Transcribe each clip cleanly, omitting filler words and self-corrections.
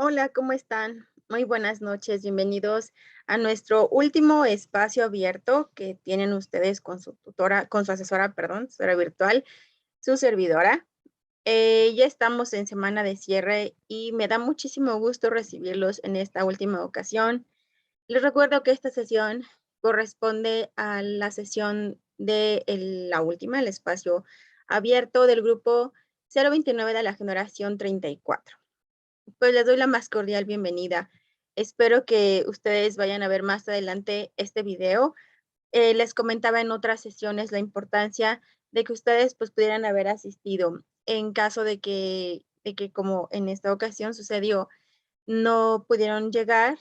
Hola, ¿cómo están? Muy buenas noches, bienvenidos a nuestro último espacio abierto que tienen ustedes con su tutora, con su asesora, perdón, asesora virtual, su servidora. Ya estamos en semana de cierre y me da muchísimo gusto recibirlos en esta última ocasión. Les recuerdo que esta sesión corresponde a la sesión de la última, el espacio abierto del grupo 029 de la generación 34. Pues les doy la más cordial bienvenida. Espero que ustedes vayan a ver más adelante este video. Les comentaba en otras sesiones la importancia de que ustedes pues pudieran haber asistido en caso de que como en esta ocasión sucedió, no pudieron llegar.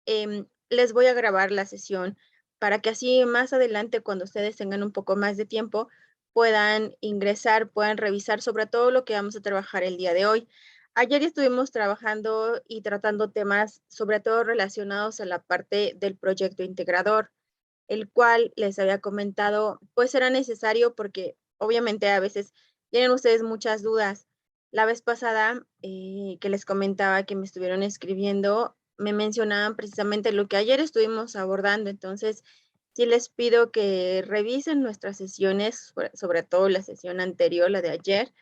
Les voy a grabar la sesión para que así más adelante, cuando ustedes tengan un poco más de tiempo, puedan ingresar, puedan revisar sobre todo lo que vamos a trabajar el día de hoy. Ayer estuvimos trabajando y tratando temas sobre todo relacionados a la parte del proyecto integrador, el cual les había comentado, pues era necesario porque obviamente a veces tienen ustedes muchas dudas. La vez pasada que les comentaba que me estuvieron escribiendo, me mencionaban precisamente lo que ayer estuvimos abordando. Entonces, sí les pido que revisen nuestras sesiones, sobre todo la sesión anterior, la de ayer,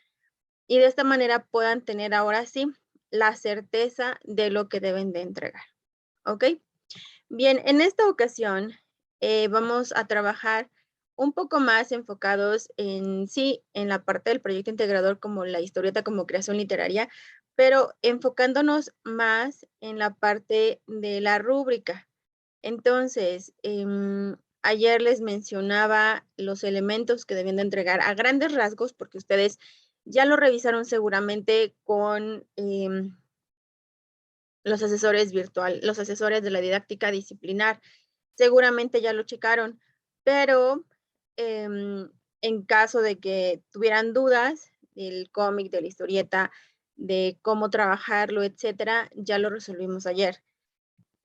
y de esta manera puedan tener ahora sí la certeza de lo que deben de entregar. ¿Ok? Bien, en esta ocasión vamos a trabajar un poco más enfocados en sí, en la parte del proyecto integrador como la historieta como creación literaria, pero enfocándonos más en la parte de la rúbrica. Entonces, ayer les mencionaba los elementos que debían de entregar a grandes rasgos, porque ustedes ya lo revisaron seguramente con los asesores virtual, los asesores de la didáctica disciplinar. Seguramente ya lo checaron, pero en caso de que tuvieran dudas del cómic, de la historieta, de cómo trabajarlo, etcétera, ya lo resolvimos ayer.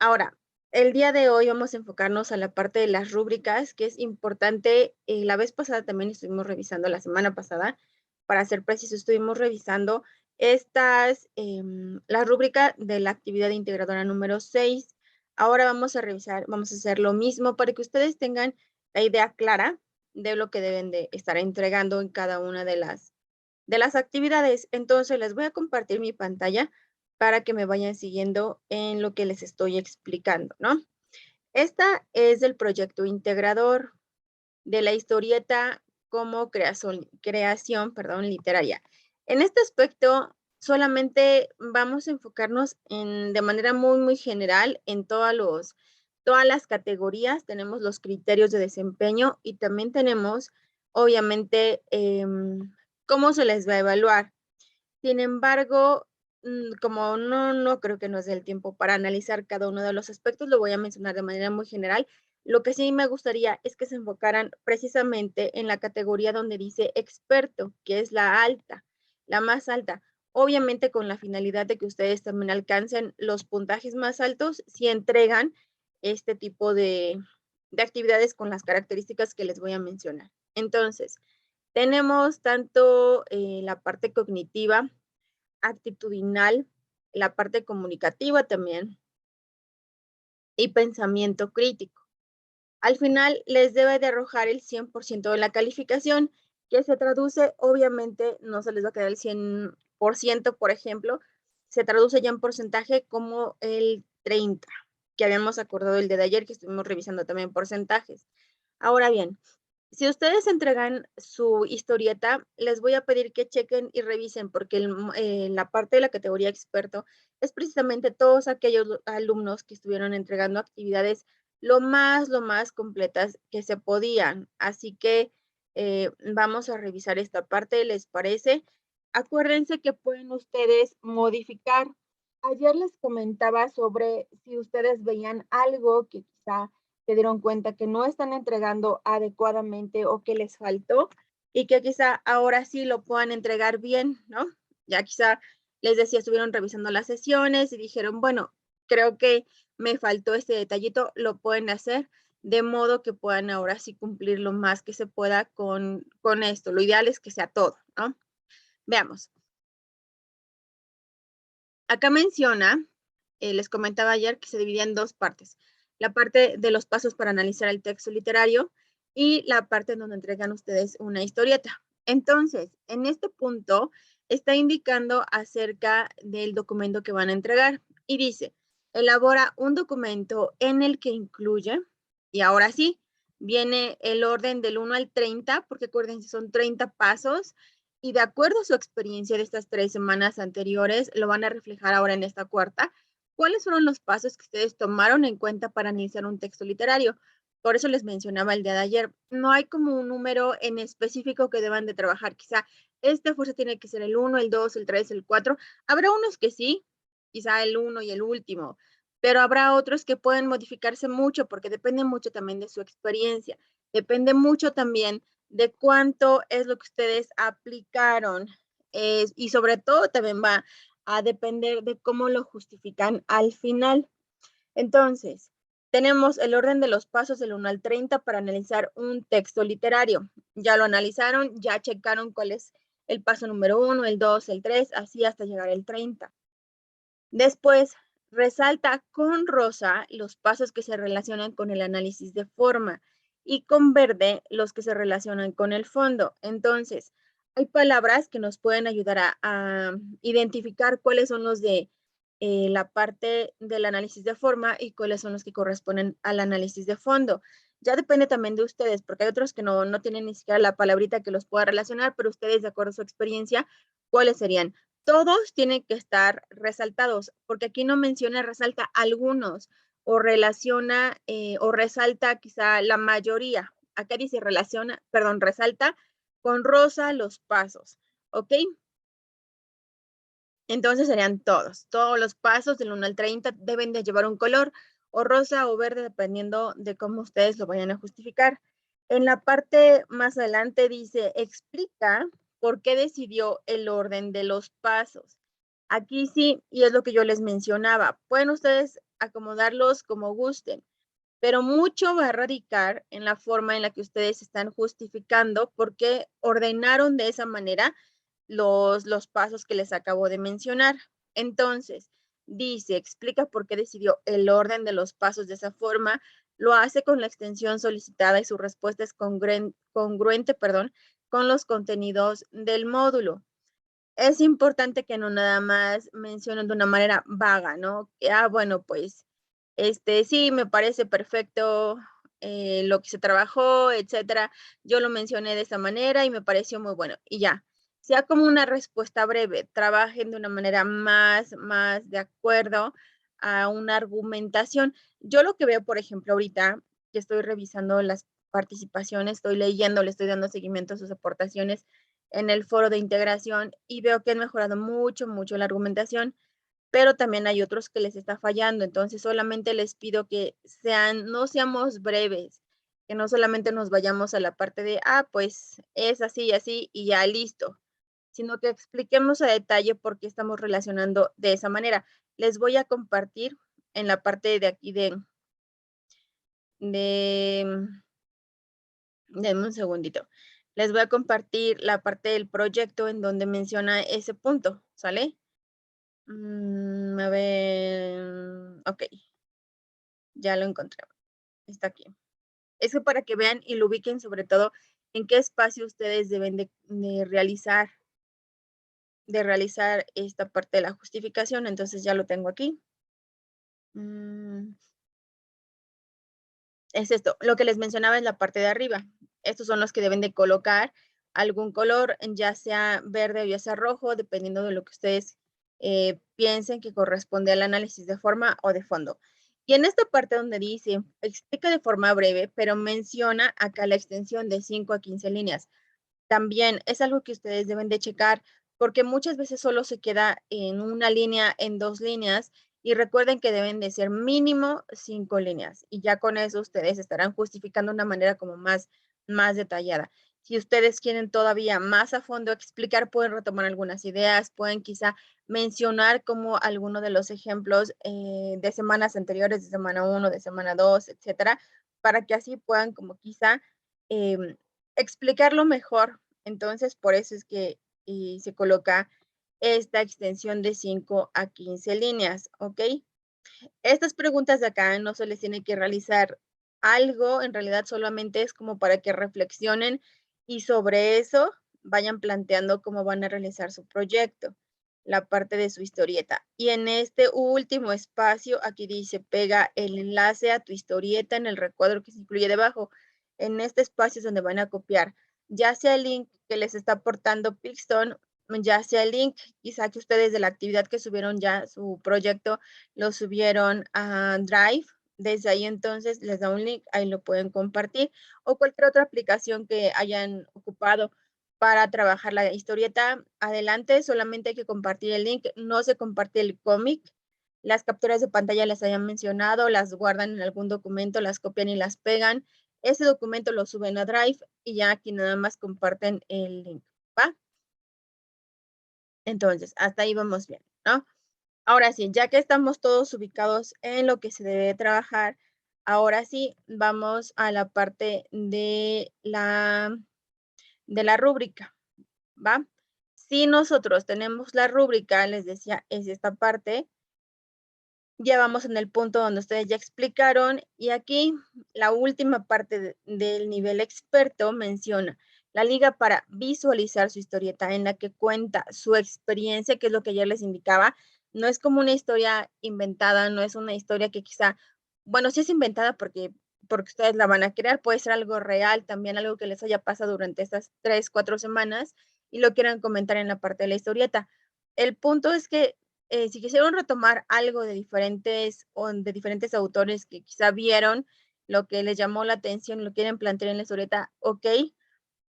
Ahora, el día de hoy vamos a enfocarnos a la parte de las rúbricas, que es importante. La vez pasada también estuvimos revisando, la semana pasada, para ser preciso, estuvimos revisando la rúbrica de la actividad integradora número 6. Ahora vamos a revisar, vamos a hacer lo mismo para que ustedes tengan la idea clara de lo que deben de estar entregando en cada una de las actividades. Entonces, les voy a compartir mi pantalla para que me vayan siguiendo en lo que les estoy explicando, ¿no? Esta es del proyecto integrador de la historieta como creación, perdón, literaria. En este aspecto, solamente vamos a enfocarnos de manera muy, muy general en todas las categorías. Tenemos los criterios de desempeño y también tenemos, obviamente, cómo se les va a evaluar. Sin embargo, como no creo que nos dé el tiempo para analizar cada uno de los aspectos, lo voy a mencionar de manera muy general. Lo que sí me gustaría es que se enfocaran precisamente en la categoría donde dice experto, que es la alta, la más alta. Obviamente con la finalidad de que ustedes también alcancen los puntajes más altos si entregan este tipo de actividades con las características que les voy a mencionar. Entonces, tenemos tanto la parte cognitiva, actitudinal, la parte comunicativa también y pensamiento crítico. Al final les debe de arrojar el 100% de la calificación, que se traduce, obviamente, no se les va a quedar el 100%, por ejemplo, se traduce ya en porcentaje como el 30, que habíamos acordado el día de ayer, que estuvimos revisando también porcentajes. Ahora bien, si ustedes entregan su historieta, les voy a pedir que chequen y revisen, porque la parte de la categoría experto es precisamente todos aquellos alumnos que estuvieron entregando actividades lo más completas que se podían. Así que vamos a revisar esta parte, ¿les parece? Acuérdense que pueden ustedes modificar. Ayer les comentaba sobre si ustedes veían algo que quizá se dieron cuenta que no están entregando adecuadamente o que les faltó y que quizá ahora sí lo puedan entregar bien, ¿no? Ya quizá les decía, estuvieron revisando las sesiones y dijeron, bueno, creo que me faltó este detallito, lo pueden hacer de modo que puedan ahora sí cumplir lo más que se pueda con esto. Lo ideal es que sea todo, ¿no? Veamos. Acá menciona, les comentaba ayer que se dividía en dos partes. La parte de los pasos para analizar el texto literario y la parte en donde entregan ustedes una historieta. Entonces, en este punto está indicando acerca del documento que van a entregar y dice, elabora un documento en el que incluye, y ahora sí, viene el orden del 1 al 30, porque acuérdense, son 30 pasos, y de acuerdo a su experiencia de estas 3 semanas anteriores, lo van a reflejar ahora en esta cuarta. ¿Cuáles fueron los pasos que ustedes tomaron en cuenta para iniciar un texto literario? Por eso les mencionaba el día de ayer, no hay como un número en específico que deban de trabajar. Quizá esta fuerza tiene que ser el 1, el 2, el 3, el 4. Habrá unos que sí, quizá el 1 y el último, pero habrá otros que pueden modificarse mucho porque depende mucho también de su experiencia. Depende mucho también de cuánto es lo que ustedes aplicaron y sobre todo también va a depender de cómo lo justifican al final. Entonces, tenemos el orden de los pasos del 1 al 30 para analizar un texto literario. Ya lo analizaron, ya checaron cuál es el paso número 1, el 2, el 3, así hasta llegar al 30. Después, resalta con rosa los pasos que se relacionan con el análisis de forma y con verde los que se relacionan con el fondo. Entonces, hay palabras que nos pueden ayudar a identificar cuáles son los de la parte del análisis de forma y cuáles son los que corresponden al análisis de fondo. Ya depende también de ustedes, porque hay otros que no tienen ni siquiera la palabrita que los pueda relacionar, pero ustedes, de acuerdo a su experiencia, ¿cuáles serían? Todos tienen que estar resaltados, porque aquí no menciona, resalta algunos o relaciona o resalta quizá la mayoría. Acá dice relaciona, perdón, resalta con rosa los pasos, ¿ok? Entonces serían todos los pasos del 1 al 30 deben de llevar un color o rosa o verde dependiendo de cómo ustedes lo vayan a justificar. En la parte más adelante dice, explica por qué decidió el orden de los pasos. Aquí sí, y es lo que yo les mencionaba, pueden ustedes acomodarlos como gusten, pero mucho va a radicar en la forma en la que ustedes están justificando por qué ordenaron de esa manera los pasos que les acabo de mencionar. Entonces, dice, explica por qué decidió el orden de los pasos de esa forma, lo hace con la extensión solicitada y su respuesta es congruente, con los contenidos del módulo. Es importante que no nada más mencionen de una manera vaga, ¿no? Bueno, pues, sí, me parece perfecto lo que se trabajó, etcétera. Yo lo mencioné de esa manera y me pareció muy bueno. Y ya, sea como una respuesta breve, trabajen de una manera más de acuerdo a una argumentación. Yo lo que veo, por ejemplo, ahorita que estoy revisando las participaciones, estoy leyendo, le estoy dando seguimiento a sus aportaciones en el foro de integración y veo que han mejorado mucho la argumentación, pero también hay otros que les está fallando. Entonces, solamente les pido que no seamos breves, que no solamente nos vayamos a la parte de, pues es así y así y ya listo, sino que expliquemos a detalle por qué estamos relacionando de esa manera. Les voy a compartir en la parte de aquí denme un segundito. Les voy a compartir la parte del proyecto en donde menciona ese punto, ¿sale? A ver, ok, ya lo encontré. Está aquí. Es que para que vean y lo ubiquen sobre todo en qué espacio ustedes deben de realizar esta parte de la justificación. Entonces ya lo tengo aquí. Es esto, lo que les mencionaba es la parte de arriba. Estos son los que deben de colocar algún color, ya sea verde o ya sea rojo, dependiendo de lo que ustedes piensen que corresponde al análisis de forma o de fondo. Y en esta parte donde dice, explica de forma breve, pero menciona acá la extensión de 5 a 15 líneas. También es algo que ustedes deben de checar porque muchas veces solo se queda en una línea, en 2 líneas, y recuerden que deben de ser mínimo 5 líneas y ya con eso ustedes estarán justificando de una manera como más detallada. Si ustedes quieren todavía más a fondo explicar, pueden retomar algunas ideas, pueden quizá mencionar como alguno de los ejemplos de semanas anteriores, de semana 1, de semana 2, etcétera, para que así puedan como quizá explicarlo mejor. Entonces, por eso es que se coloca esta extensión de 5 a 15 líneas, ¿ok? Estas preguntas de acá no se les tiene que realizar algo, en realidad solamente es como para que reflexionen y sobre eso vayan planteando cómo van a realizar su proyecto, la parte de su historieta. Y en este último espacio, aquí dice, pega el enlace a tu historieta en el recuadro que se incluye debajo. En este espacio es donde van a copiar, ya sea el link que les está aportando Pixton, ya sea el link, quizá que ustedes de la actividad que subieron ya su proyecto, lo subieron a Drive. Desde ahí entonces les da un link, ahí lo pueden compartir o cualquier otra aplicación que hayan ocupado para trabajar la historieta. Adelante, solamente hay que compartir el link, no se comparte el cómic. Las capturas de pantalla les hayan mencionado, las guardan en algún documento, las copian y las pegan. Ese documento lo suben a Drive y ya aquí nada más comparten el link, ¿va? Entonces, hasta ahí vamos bien, ¿no? Ahora sí, ya que estamos todos ubicados en lo que se debe trabajar, ahora sí vamos a la parte de la rúbrica, ¿va? Si nosotros tenemos la rúbrica, les decía, es esta parte, ya vamos en el punto donde ustedes ya explicaron y aquí la última parte del nivel experto menciona la liga para visualizar su historieta en la que cuenta su experiencia, que es lo que ayer les indicaba. No es como una historia inventada, no es una historia que quizá, bueno, sí es inventada porque ustedes la van a crear, puede ser algo real, también algo que les haya pasado durante estas 3, 4 semanas y lo quieran comentar en la parte de la historieta. El punto es que si quisieron retomar algo de diferentes autores que quizá vieron lo que les llamó la atención, lo quieren plantear en la historieta, ok,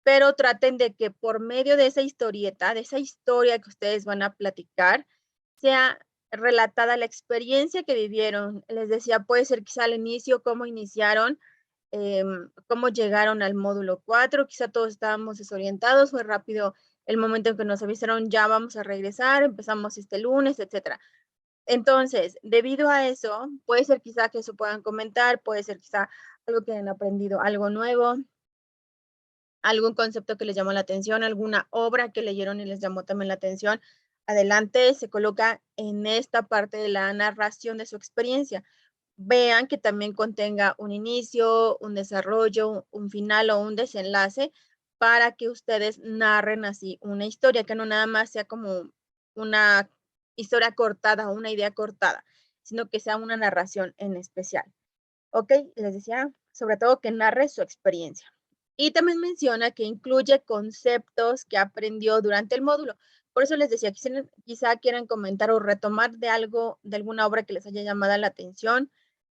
pero traten de que por medio de esa historieta, de esa historia que ustedes van a platicar, sea relatada la experiencia que vivieron. Les decía, puede ser quizá al inicio, cómo iniciaron, cómo llegaron al módulo 4, quizá todos estábamos desorientados, fue rápido el momento en que nos avisaron, ya vamos a regresar, empezamos este lunes, etcétera. Entonces, debido a eso, puede ser quizá que eso puedan comentar, puede ser quizá algo que hayan aprendido, algo nuevo, algún concepto que les llamó la atención, alguna obra que leyeron y les llamó también la atención. Adelante, se coloca en esta parte de la narración de su experiencia. Vean que también contenga un inicio, un desarrollo, un final o un desenlace para que ustedes narren así una historia, que no nada más sea como una historia cortada o una idea cortada, sino que sea una narración en especial. ¿Ok? Les decía, sobre todo que narre su experiencia. Y también menciona que incluye conceptos que aprendió durante el módulo. Por eso les decía, quizá quieran comentar o retomar de algo, de alguna obra que les haya llamado la atención,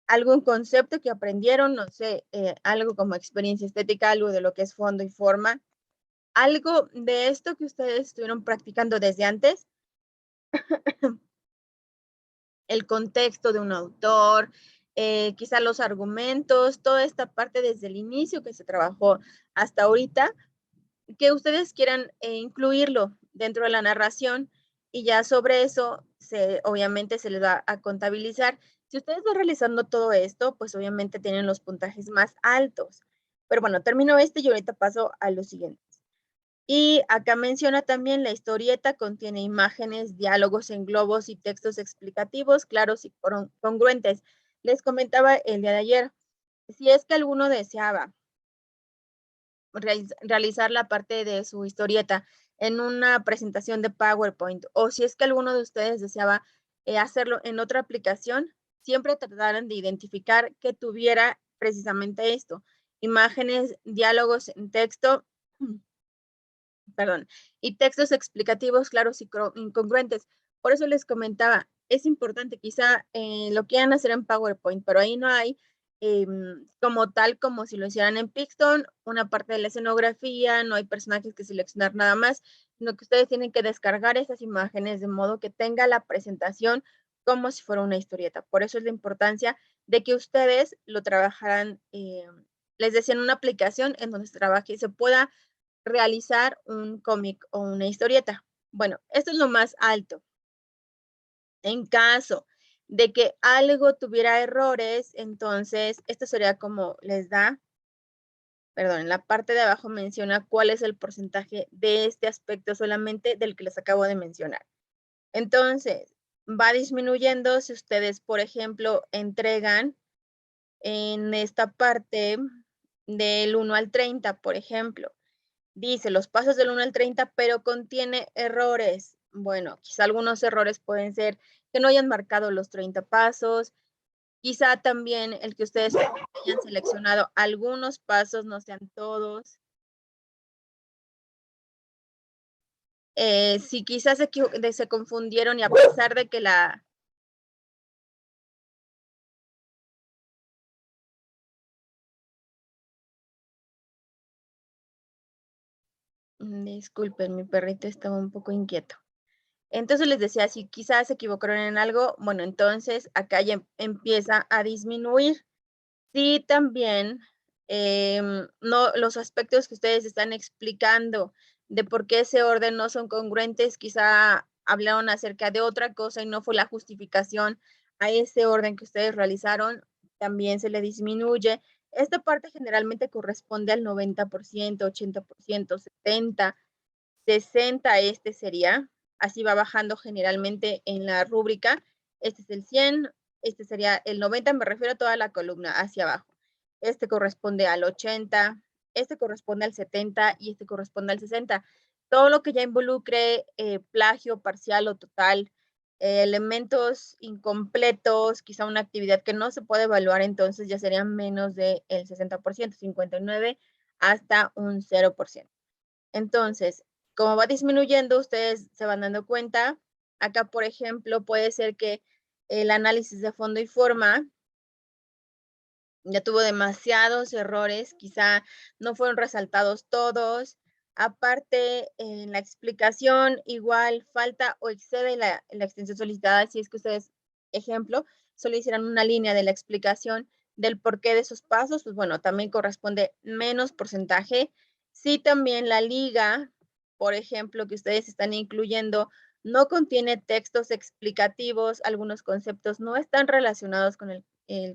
algún concepto que aprendieron, no sé, algo como experiencia estética, algo de lo que es fondo y forma, algo de esto que ustedes estuvieron practicando desde antes, el contexto de un autor, quizá los argumentos, toda esta parte desde el inicio que se trabajó hasta ahorita, que ustedes quieran incluirlo dentro de la narración y ya sobre eso obviamente se les va a contabilizar. Si ustedes van realizando todo esto, pues obviamente tienen los puntajes más altos. Pero bueno, termino este y ahorita paso a lo siguiente. Y acá menciona también la historieta, contiene imágenes, diálogos en globos y textos explicativos, claros y congruentes. Les comentaba el día de ayer, si es que alguno deseaba realizar la parte de su historieta en una presentación de PowerPoint o si es que alguno de ustedes deseaba hacerlo en otra aplicación, siempre trataran de identificar que tuviera precisamente esto, imágenes, diálogos en texto, perdón, y textos explicativos claros y incongruentes. Por eso les comentaba, es importante, quizá lo quieran hacer en PowerPoint, pero ahí no hay como tal, como si lo hicieran en Pixton, una parte de la escenografía, no hay personajes que seleccionar nada más, sino que ustedes tienen que descargar esas imágenes de modo que tenga la presentación como si fuera una historieta. Por eso es la importancia de que ustedes lo trabajaran, les decía, en una aplicación en donde se trabaje y se pueda realizar un cómic o una historieta. Bueno, esto es lo más alto. En caso de que algo tuviera errores, entonces esto sería como les da, perdón, en la parte de abajo menciona cuál es el porcentaje de este aspecto solamente del que les acabo de mencionar. Entonces, va disminuyendo si ustedes, por ejemplo, entregan en esta parte del 1 al 30, por ejemplo. Dice los pasos del 1 al 30, pero contiene errores. Bueno, quizá algunos errores pueden ser que no hayan marcado los 30 pasos, quizá también el que ustedes hayan seleccionado algunos pasos, no sean todos. Si quizás se confundieron y a pesar de que disculpen, mi perrito estaba un poco inquieto. Entonces les decía, si quizás se equivocaron en algo, bueno, entonces acá ya empieza a disminuir. Sí, también no, los aspectos que ustedes están explicando de por qué ese orden no son congruentes, quizá hablaron acerca de otra cosa y no fue la justificación a ese orden que ustedes realizaron, también se le disminuye. Esta parte generalmente corresponde al 90%, 80%, 70%, 60%, este sería, así va bajando generalmente en la rúbrica. Este es el 100, este sería el 90, me refiero a toda la columna hacia abajo. Este corresponde al 80, este corresponde al 70 y este corresponde al 60. Todo lo que ya involucre plagio parcial o total, elementos incompletos, quizá una actividad que no se puede evaluar, entonces ya serían menos del 60%, 59 hasta un 0%. Entonces, como va disminuyendo, ustedes se van dando cuenta. Acá, por ejemplo, puede ser que el análisis de fondo y forma ya tuvo demasiados errores, quizá no fueron resaltados todos. Aparte, en la explicación, igual falta o excede la extensión solicitada. Si es que ustedes, ejemplo, solo hicieran una línea de la explicación del porqué de esos pasos, pues bueno, también corresponde menos porcentaje. Si también la liga, por ejemplo, que ustedes están incluyendo, no contiene textos explicativos, algunos conceptos no están relacionados con el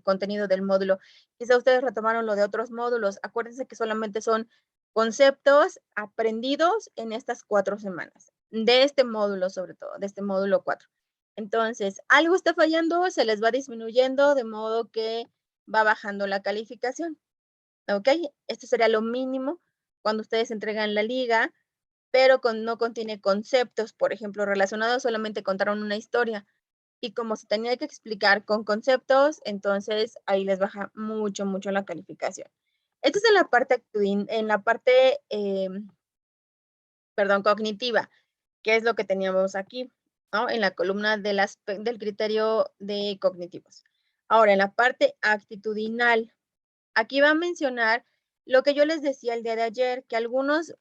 contenido del módulo. Quizá ustedes retomaron lo de otros módulos. Acuérdense que solamente son conceptos aprendidos en estas 4 semanas, de este módulo sobre todo, de este módulo 4. Entonces, algo está fallando, se les va disminuyendo, de modo que va bajando la calificación. ¿Ok? Esto sería lo mínimo cuando ustedes entregan la liga, pero no contiene conceptos, por ejemplo, relacionados, solamente contaron una historia. Y como se tenía que explicar con conceptos, entonces ahí les baja mucho, mucho la calificación. Esto es en la parte, perdón, cognitiva, que es lo que teníamos aquí, ¿no? En la columna del criterio de cognitivos. Ahora, en la parte actitudinal, aquí va a mencionar lo que yo les decía el día de ayer, que algunos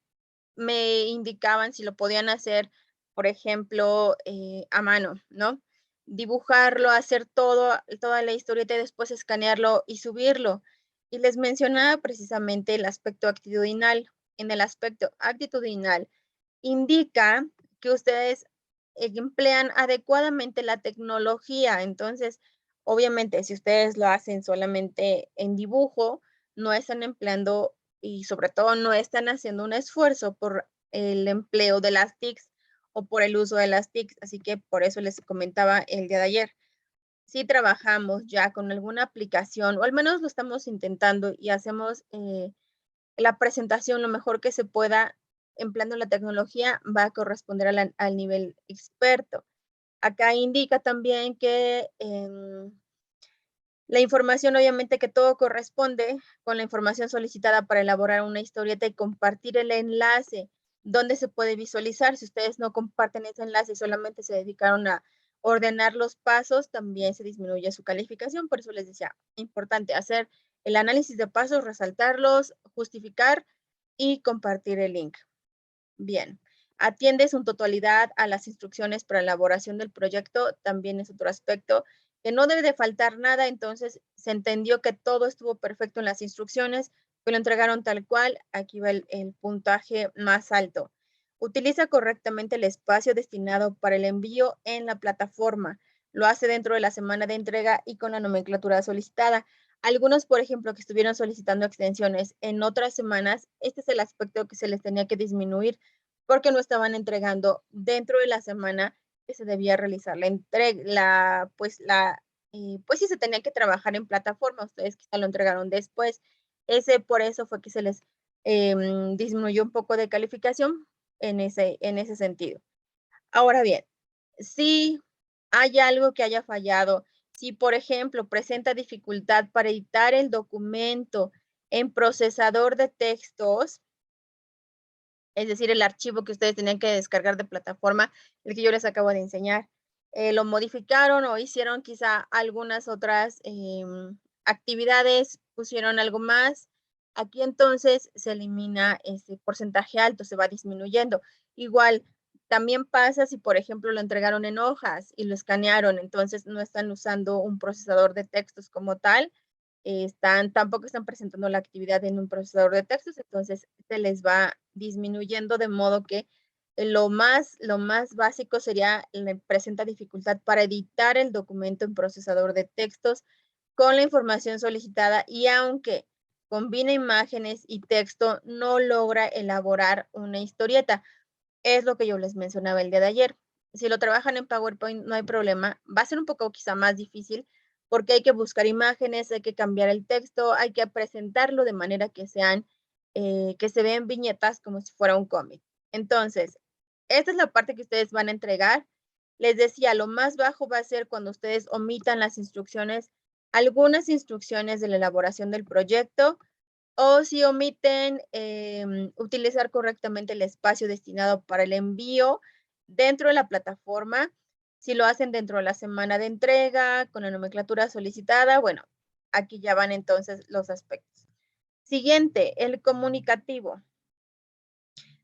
me indicaban si lo podían hacer, por ejemplo, a mano, ¿no? Dibujarlo, hacer toda la historieta y después escanearlo y subirlo. Y les mencionaba precisamente el aspecto actitudinal. En el aspecto actitudinal indica que ustedes emplean adecuadamente la tecnología. Entonces, obviamente, si ustedes lo hacen solamente en dibujo, no están empleando y sobre todo no están haciendo un esfuerzo por el empleo de las TICs o por el uso de las TICs. Así que por eso les comentaba el día de ayer. Si trabajamos ya con alguna aplicación, o al menos lo estamos intentando y hacemos la presentación lo mejor que se pueda empleando la tecnología, va a corresponder al nivel experto. Acá indica también que la información, obviamente que todo corresponde con la información solicitada para elaborar una historieta y compartir el enlace donde se puede visualizar. Si ustedes no comparten ese enlace y solamente se dedicaron a ordenar los pasos, también se disminuye su calificación. Por eso les decía, importante hacer el análisis de pasos, resaltarlos, justificar y compartir el link. Bien. Atiende en su totalidad a las instrucciones para elaboración del proyecto, también es otro aspecto que no debe de faltar nada, entonces se entendió que todo estuvo perfecto en las instrucciones, que lo entregaron tal cual, aquí va el puntaje más alto. Utiliza correctamente el espacio destinado para el envío en la plataforma, lo hace dentro de la semana de entrega y con la nomenclatura solicitada. Algunos, por ejemplo, que estuvieron solicitando extensiones en otras semanas, este es el aspecto que se les tenía que disminuir porque no estaban entregando dentro de la semana que se debía realizar la entrega, pues sí se tenía que trabajar en plataforma, ustedes quizá lo entregaron después. Por eso fue que se les disminuyó un poco de calificación en ese sentido. Ahora bien, si hay algo que haya fallado, si por ejemplo presenta dificultad para editar el documento en procesador de textos, es decir, el archivo que ustedes tenían que descargar de plataforma, el que yo les acabo de enseñar, lo modificaron o hicieron quizá algunas otras actividades, pusieron algo más. Aquí entonces se elimina ese porcentaje alto, se va disminuyendo. Igual, también pasa si, por ejemplo, lo entregaron en hojas y lo escanearon, entonces no están usando un procesador de textos como tal, tampoco están presentando la actividad en un procesador de textos, entonces se les va disminuyendo de modo que lo más básico sería, le presenta dificultad para editar el documento en procesador de textos con la información solicitada y aunque combina imágenes y texto, no logra elaborar una historieta. Es lo que yo les mencionaba el día de ayer. Si lo trabajan en PowerPoint, no hay problema. Va a ser un poco quizá más difícil porque hay que buscar imágenes, hay que cambiar el texto, hay que presentarlo de manera que se vean viñetas como si fuera un cómic. Entonces, esta es la parte que ustedes van a entregar. Les decía, lo más bajo va a ser cuando ustedes omitan las instrucciones, algunas instrucciones de la elaboración del proyecto, o si omiten utilizar correctamente el espacio destinado para el envío dentro de la plataforma, si lo hacen dentro de la semana de entrega, con la nomenclatura solicitada, bueno, aquí ya van entonces los aspectos. Siguiente, el comunicativo.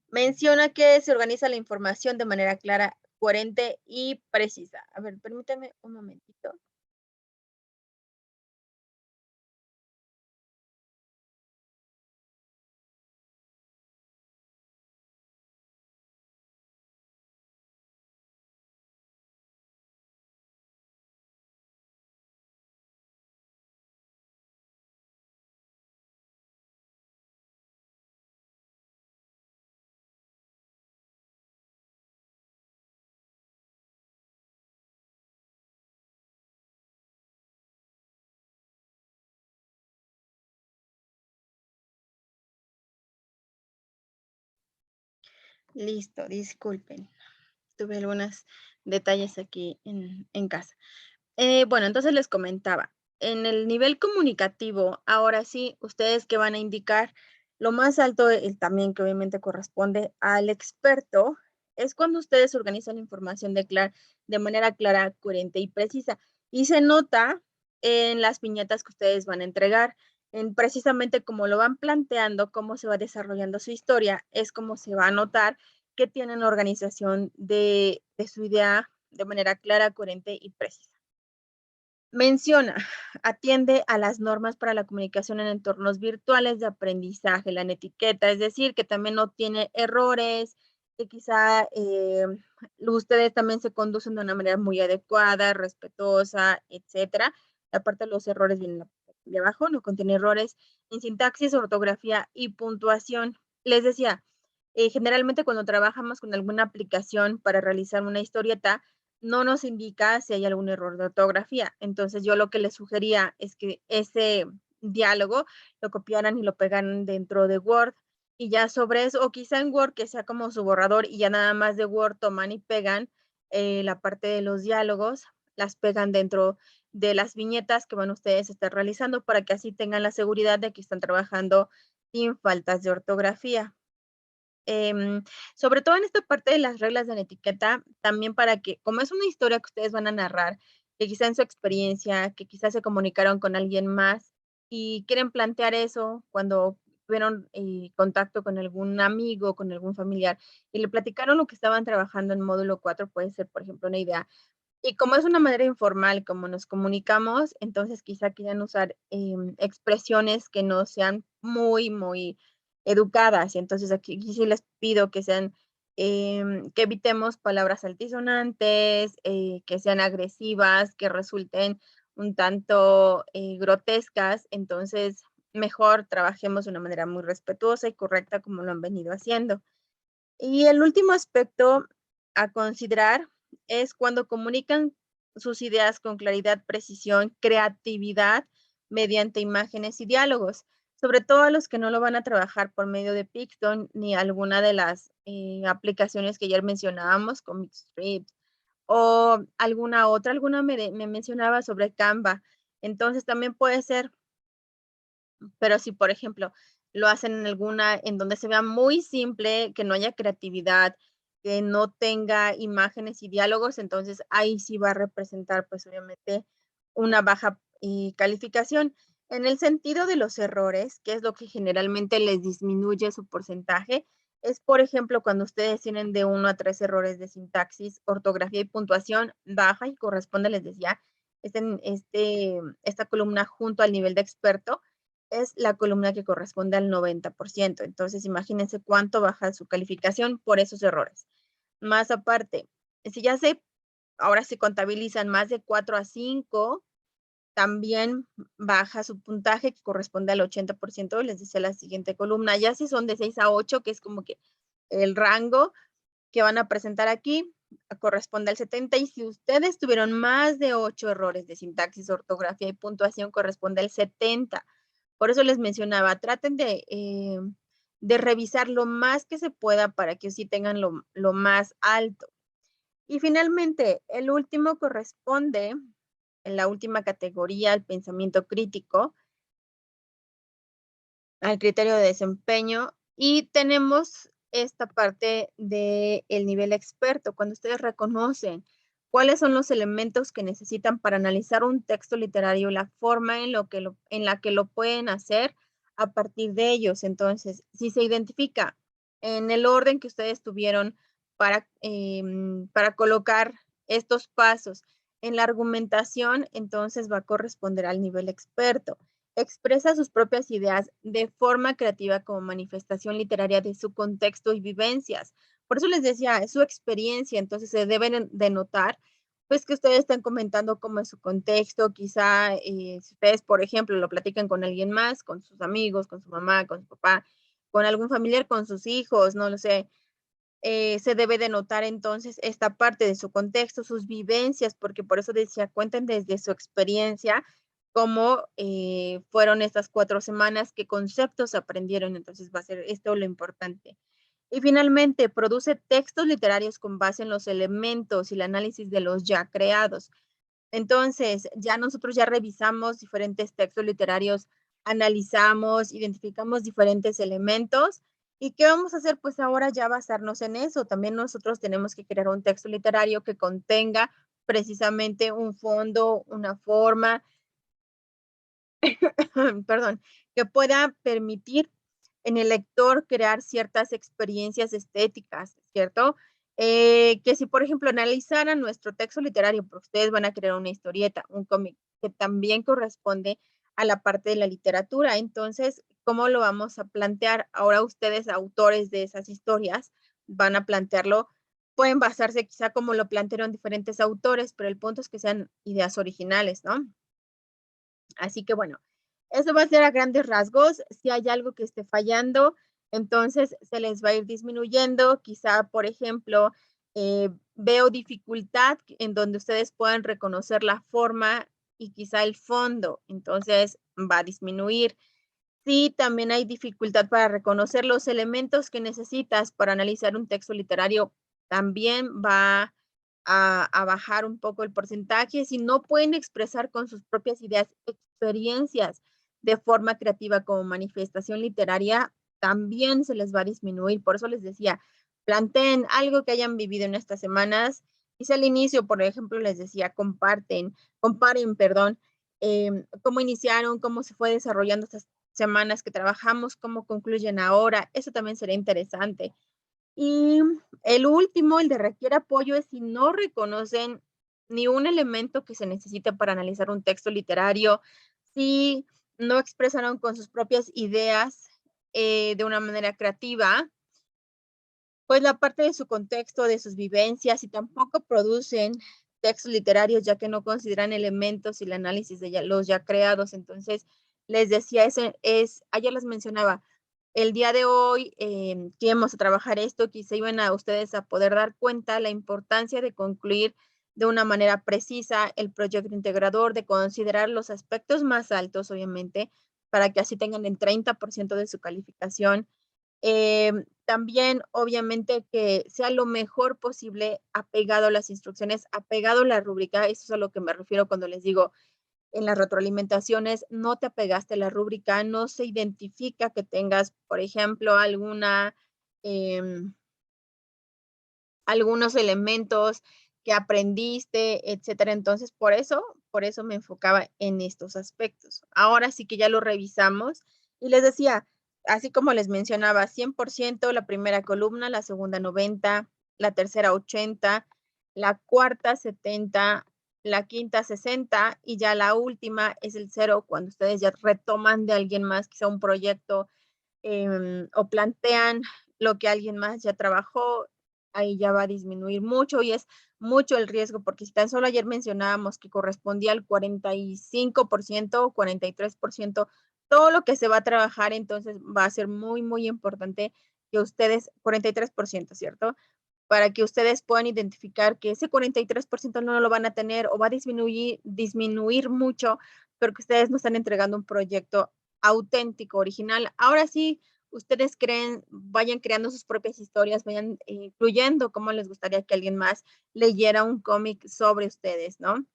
Menciona que se organiza la información de manera clara, coherente y precisa. A ver, permítame un momentito. Listo, disculpen. Tuve algunos detalles aquí en casa. Bueno, entonces les comentaba, en el nivel comunicativo, ahora sí, ustedes que van a indicar lo más alto, el también que obviamente corresponde al experto, es cuando ustedes organizan la información de manera clara, coherente y precisa. Y se nota en las viñetas que ustedes van a entregar, en precisamente como lo van planteando, cómo se va desarrollando su historia, es como se va a notar que tienen organización de su idea de manera clara, coherente y precisa. Menciona, atiende a las normas para la comunicación en entornos virtuales de aprendizaje, la etiqueta, es decir, que también no tiene errores, que quizá ustedes también se conducen de una manera muy adecuada, respetuosa, etcétera. Aparte, los errores vienen de abajo, no contiene errores en sintaxis, ortografía y puntuación. Les decía, generalmente cuando trabajamos con alguna aplicación para realizar una historieta, no nos indica si hay algún error de ortografía. Entonces yo lo que les sugería es que ese diálogo lo copiaran y lo pegaran dentro de Word y ya sobre eso, o quizá en Word que sea como su borrador y ya nada más de Word toman y pegan la parte de los diálogos, las pegan dentro de las viñetas que van ustedes a estar realizando para que así tengan la seguridad de que están trabajando sin faltas de ortografía. Sobre todo en esta parte de las reglas de la etiqueta, también para que, como es una historia que ustedes van a narrar, que quizá en su experiencia, que quizás se comunicaron con alguien más y quieren plantear eso cuando tuvieron contacto con algún amigo, con algún familiar, y le platicaron lo que estaban trabajando en módulo 4, puede ser, por ejemplo, una idea. Y como es una manera informal, como nos comunicamos, entonces quizá quieran usar expresiones que no sean muy educadas. Y entonces aquí sí les pido que sean, que evitemos palabras altisonantes, que sean agresivas, que resulten un tanto grotescas. Entonces, mejor trabajemos de una manera muy respetuosa y correcta como lo han venido haciendo. Y el último aspecto a considerar es cuando comunican sus ideas con claridad, precisión, creatividad mediante imágenes y diálogos, sobre todo a los que no lo van a trabajar por medio de Picton ni alguna de las aplicaciones que ayer mencionábamos, Comic Strips o alguna me mencionaba sobre Canva. Entonces también puede ser, pero si por ejemplo lo hacen en alguna, en donde se vea muy simple, que no haya creatividad, que no tenga imágenes y diálogos, entonces ahí sí va a representar pues obviamente una baja calificación. En el sentido de los errores, que es lo que generalmente les disminuye su porcentaje, es por ejemplo cuando ustedes tienen de 1 a 3 errores de sintaxis, ortografía y puntuación baja y corresponde, les decía, esta columna junto al nivel de experto, es la columna que corresponde al 90%. Entonces, imagínense cuánto baja su calificación por esos errores. Más aparte, si ya ahora se contabilizan más de 4 a 5, también baja su puntaje que corresponde al 80%, les dice la siguiente columna. Ya si son de 6 a 8, que es como que el rango que van a presentar aquí, corresponde al 70, y si ustedes tuvieron más de 8 errores de sintaxis, ortografía y puntuación, corresponde al 70. Por eso les mencionaba, traten de revisar lo más que se pueda para que sí tengan lo más alto. Y finalmente, el último corresponde, en la última categoría, al pensamiento crítico, al criterio de desempeño, y tenemos esta parte del nivel experto, cuando ustedes reconocen cuáles son los elementos que necesitan para analizar un texto literario, la forma en la que lo pueden hacer a partir de ellos. Entonces, si se identifica en el orden que ustedes tuvieron para colocar estos pasos en la argumentación, entonces va a corresponder al nivel experto. Expresa sus propias ideas de forma creativa como manifestación literaria de su contexto y vivencias. Por eso les decía, es su experiencia, entonces se deben de notar, pues que ustedes están comentando cómo es su contexto, quizá si ustedes, por ejemplo, lo platican con alguien más, con sus amigos, con su mamá, con su papá, con algún familiar, con sus hijos, no lo sé, se debe de notar entonces esta parte de su contexto, sus vivencias, porque por eso decía, cuenten desde su experiencia cómo fueron estas 4 semanas, qué conceptos aprendieron, entonces va a ser esto lo importante. Y finalmente, produce textos literarios con base en los elementos y el análisis de los ya creados. Entonces, ya nosotros ya revisamos diferentes textos literarios, analizamos, identificamos diferentes elementos. ¿Y qué vamos a hacer? Pues ahora ya basarnos en eso. También nosotros tenemos que crear un texto literario que contenga precisamente un fondo, una forma, perdón, que pueda permitir en el lector crear ciertas experiencias estéticas, ¿cierto? Que si, por ejemplo, analizaran nuestro texto literario, porque ustedes van a crear una historieta, un cómic, que también corresponde a la parte de la literatura. Entonces, ¿cómo lo vamos a plantear? Ahora ustedes, autores de esas historias, van a plantearlo, pueden basarse quizá como lo plantearon diferentes autores, pero el punto es que sean ideas originales, ¿no? Así que bueno, eso va a ser a grandes rasgos. Si hay algo que esté fallando, entonces se les va a ir disminuyendo. Quizá, por ejemplo, veo dificultad en donde ustedes puedan reconocer la forma y quizá el fondo, entonces va a disminuir. Sí, también hay dificultad para reconocer los elementos que necesitas para analizar un texto literario, también va a bajar un poco el porcentaje. Si no pueden expresar con sus propias ideas, experiencias de forma creativa como manifestación literaria, también se les va a disminuir. Por eso les decía, planteen algo que hayan vivido en estas semanas. Hice al inicio, por ejemplo, les decía, comparen, perdón, cómo iniciaron, cómo se fue desarrollando estas semanas que trabajamos, cómo concluyen ahora. Eso también sería interesante. Y el último, el de requiere apoyo, es si no reconocen ni un elemento que se necesite para analizar un texto literario, si no expresaron con sus propias ideas de una manera creativa, pues la parte de su contexto, de sus vivencias, y tampoco producen textos literarios, ya que no consideran elementos y el análisis de los ya creados. Entonces, les decía, ayer les mencionaba, el día de hoy que íbamos a trabajar esto, que se iban a ustedes a poder dar cuenta la importancia de concluir de una manera precisa el proyecto integrador, de considerar los aspectos más altos, obviamente, para que así tengan el 30% de su calificación. También, obviamente, que sea lo mejor posible apegado a las instrucciones, apegado a la rúbrica. Eso es a lo que me refiero cuando les digo en las retroalimentaciones, no te apegaste a la rúbrica, no se identifica que tengas, por ejemplo, algunos elementos que aprendiste, etcétera. Entonces, por eso me enfocaba en estos aspectos. Ahora sí que ya lo revisamos y les decía, así como les mencionaba, 100% la primera columna, la segunda 90, la tercera 80, la cuarta 70, la quinta 60 y ya la última es el 0 cuando ustedes ya retoman de alguien más, quizá un proyecto o plantean lo que alguien más ya trabajó, ahí ya va a disminuir mucho y es mucho el riesgo, porque si tan solo ayer mencionábamos que correspondía al 45%, 43%, todo lo que se va a trabajar, entonces va a ser muy, muy importante que ustedes, 43%, ¿cierto? Para que ustedes puedan identificar que ese 43% no lo van a tener o va a disminuir mucho, porque ustedes no están entregando un proyecto auténtico, original. Ahora sí, ustedes vayan creando sus propias historias, vayan incluyendo cómo les gustaría que alguien más leyera un cómic sobre ustedes, ¿no?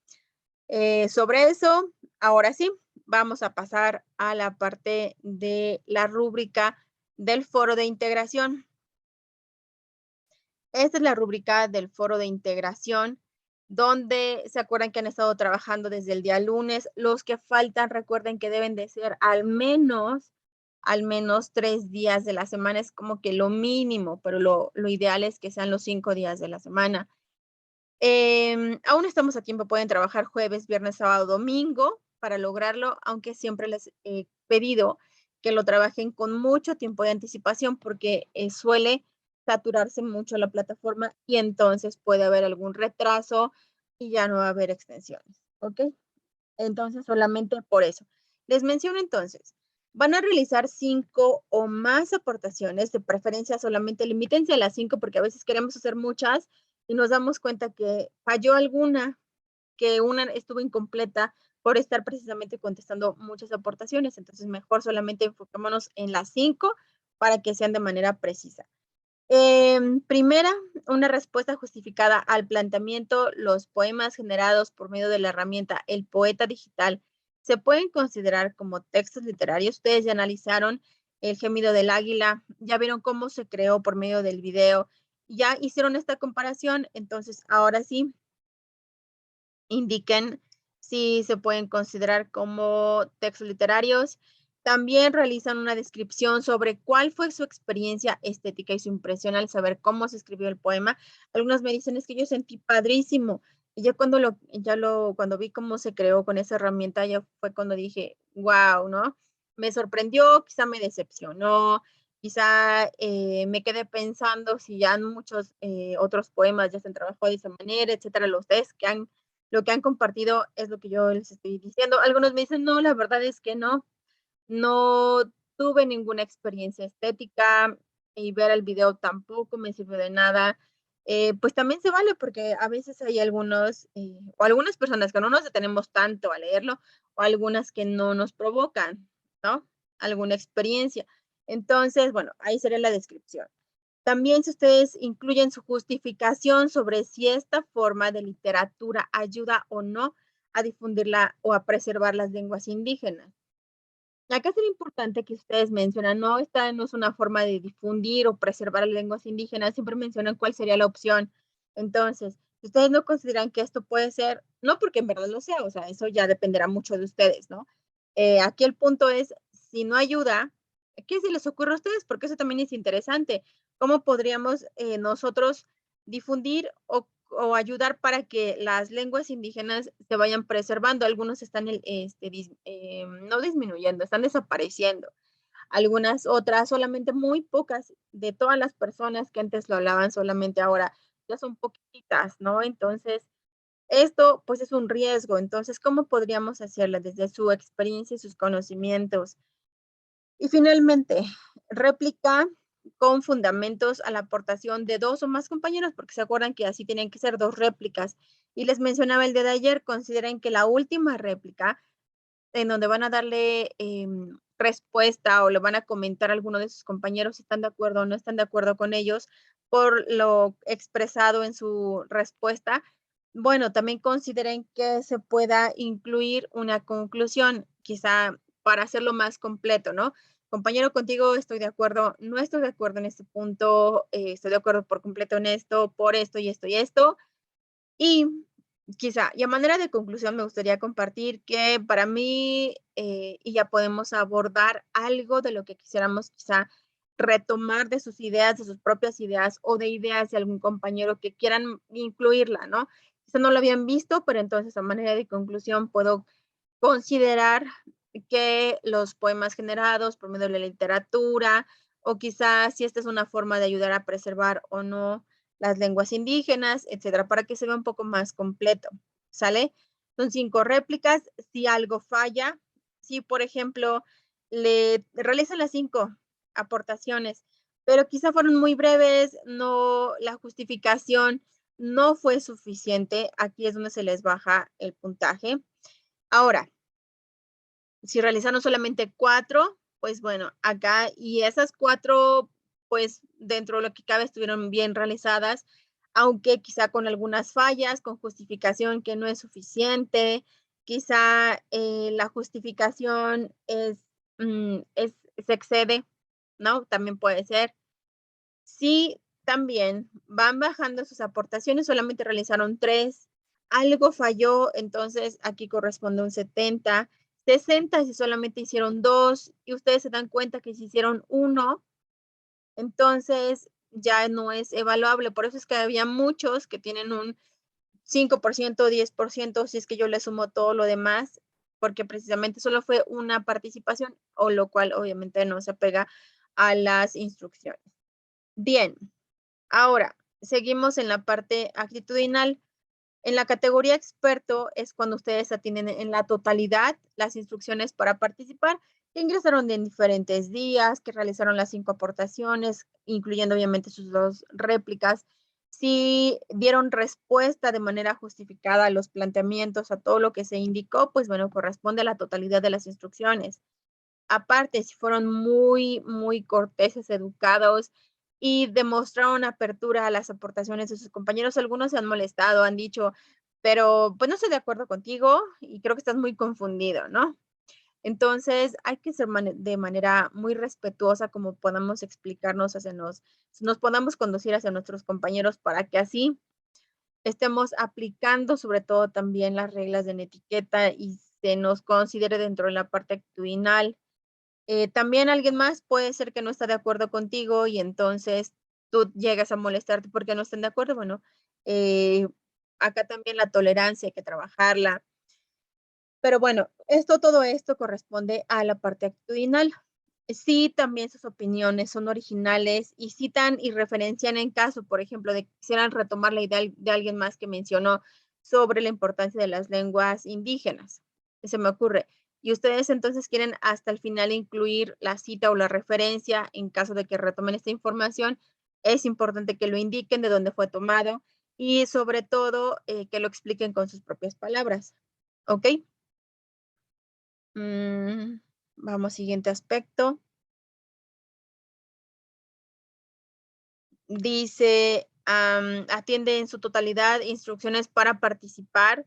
Sobre eso, ahora sí, vamos a pasar a la parte de la rúbrica del foro de integración. Esta es la rúbrica del foro de integración, donde se acuerdan que han estado trabajando desde el día lunes. Los que faltan, recuerden que deben de ser al menos 3 días de la semana. Es como que lo mínimo, pero lo ideal es que sean los 5 días de la semana. Aún estamos a tiempo, pueden trabajar jueves, viernes, sábado, domingo para lograrlo, aunque siempre les he pedido que lo trabajen con mucho tiempo de anticipación porque suele saturarse mucho la plataforma y entonces puede haber algún retraso y ya no va a haber extensiones, ¿ok? Entonces, solamente por eso. Les menciono entonces, van a realizar 5 o más aportaciones, de preferencia solamente limítense a las 5 porque a veces queremos hacer muchas y nos damos cuenta que falló alguna, que una estuvo incompleta por estar precisamente contestando muchas aportaciones. Entonces, mejor solamente enfoquémonos en las 5 para que sean de manera precisa. Primera, una respuesta justificada al planteamiento. Los poemas generados por medio de la herramienta El Poeta Digital se pueden considerar como textos literarios. Ustedes ya analizaron El Gemido del Águila, ya vieron cómo se creó por medio del video, ya hicieron esta comparación, entonces ahora sí, indiquen si se pueden considerar como textos literarios. También realizan una descripción sobre cuál fue su experiencia estética y su impresión al saber cómo se escribió el poema. Algunos me dicen, es que yo sentí padrísimo. Y yo cuando vi cómo se creó con esa herramienta, ya fue cuando dije, wow, ¿no? Me sorprendió, quizá me decepcionó, quizá me quedé pensando si ya muchos otros poemas ya se han trabajado de esa manera, etcétera. Los ustedes lo que han compartido es lo que yo les estoy diciendo. Algunos me dicen, no, la verdad es que no tuve ninguna experiencia estética y ver el video tampoco me sirvió de nada. Pues también se vale porque a veces hay o algunas personas que no nos detenemos tanto a leerlo o algunas que no nos provocan, ¿no? Alguna experiencia. Entonces, bueno, ahí sería la descripción. También si ustedes incluyen su justificación sobre si esta forma de literatura ayuda o no a difundirla o a preservar las lenguas indígenas. Acá sería importante que ustedes mencionan, no, esta no es una forma de difundir o preservar las lenguas indígenas, siempre mencionan cuál sería la opción. Entonces, si ustedes no consideran que esto puede ser, no porque en verdad lo sea, o sea, eso ya dependerá mucho de ustedes, ¿no? Aquí el punto es, si no ayuda, ¿qué se les ocurre a ustedes? Porque eso también es interesante. ¿Cómo podríamos nosotros difundir o ayudar para que las lenguas indígenas se vayan preservando? Algunos están no disminuyendo, están desapareciendo. Algunas otras, solamente muy pocas de todas las personas que antes lo hablaban, solamente ahora ya son poquitas, ¿no? Entonces, esto pues es un riesgo. Entonces, ¿cómo podríamos hacerlo desde su experiencia y sus conocimientos? Y finalmente, réplica con fundamentos a la aportación de 2 o más compañeros, porque se acuerdan que así tienen que ser 2 réplicas. Y les mencionaba el día de ayer, consideren que la última réplica, en donde van a darle respuesta o le van a comentar a alguno de sus compañeros si están de acuerdo o no están de acuerdo con ellos por lo expresado en su respuesta. Bueno, también consideren que se pueda incluir una conclusión, quizá para hacerlo más completo, ¿no? Compañero, contigo estoy de acuerdo, no estoy de acuerdo en este punto, estoy de acuerdo por completo en esto, por esto y esto y esto. Y quizá, y a manera de conclusión, me gustaría compartir que para mí, y ya podemos abordar algo de lo que quisiéramos quizá retomar de sus ideas, de sus propias ideas o de ideas de algún compañero que quieran incluirla, ¿no? Quizá no lo habían visto, pero entonces a manera de conclusión puedo considerar que los poemas generados por medio de la literatura, o quizás si esta es una forma de ayudar a preservar o no las lenguas indígenas, etcétera, para que se vea un poco más completo, ¿sale? Son 5 réplicas, si algo falla, si por ejemplo le realizan las 5 aportaciones, pero quizá fueron muy breves, no, la justificación no fue suficiente, aquí es donde se les baja el puntaje. Ahora, si realizaron solamente 4, pues bueno, acá y esas 4, pues dentro de lo que cabe estuvieron bien realizadas, aunque quizá con algunas fallas, con justificación que no es suficiente, quizá la justificación se excede, ¿no? También puede ser. Sí, también van bajando sus aportaciones, solamente realizaron 3, algo falló, entonces aquí corresponde un 70, 60 si solamente hicieron 2 y ustedes se dan cuenta que si hicieron 1, entonces ya no es evaluable. Por eso es que había muchos que tienen un 5%, 10%, si es que yo le sumo todo lo demás, porque precisamente solo fue una participación, o lo cual obviamente no se apega a las instrucciones. Bien. Ahora, seguimos en la parte actitudinal. En la categoría experto es cuando ustedes atienden en la totalidad las instrucciones para participar, que ingresaron en diferentes días, que realizaron las 5 aportaciones, incluyendo obviamente sus 2 réplicas. Si dieron respuesta de manera justificada a los planteamientos, a todo lo que se indicó, pues bueno, corresponde a la totalidad de las instrucciones. Aparte, si fueron muy, muy corteses, educados y demostraron apertura a las aportaciones de sus compañeros, algunos se han molestado, han dicho, pero pues no estoy de acuerdo contigo y creo que estás muy confundido, ¿no? Entonces, hay que ser de manera muy respetuosa como podamos explicarnos nos podamos conducir hacia nuestros compañeros para que así estemos aplicando sobre todo también las reglas de etiqueta y se nos considere dentro de la parte actitudinal. También alguien más puede ser que no está de acuerdo contigo y entonces tú llegas a molestarte porque no están de acuerdo. Bueno, eh, acá también la tolerancia hay que trabajarla. Pero bueno, todo esto corresponde a la parte actitudinal. Sí, también sus opiniones son originales y citan y referencian en caso, por ejemplo, de que quisieran retomar la idea de alguien más que mencionó sobre la importancia de las lenguas indígenas. Se me ocurre. Y ustedes entonces quieren hasta el final incluir la cita o la referencia en caso de que retomen esta información. Es importante que lo indiquen de dónde fue tomado y sobre todo que lo expliquen con sus propias palabras. ¿Ok? Vamos, siguiente aspecto. Dice, atiende en su totalidad instrucciones para participar,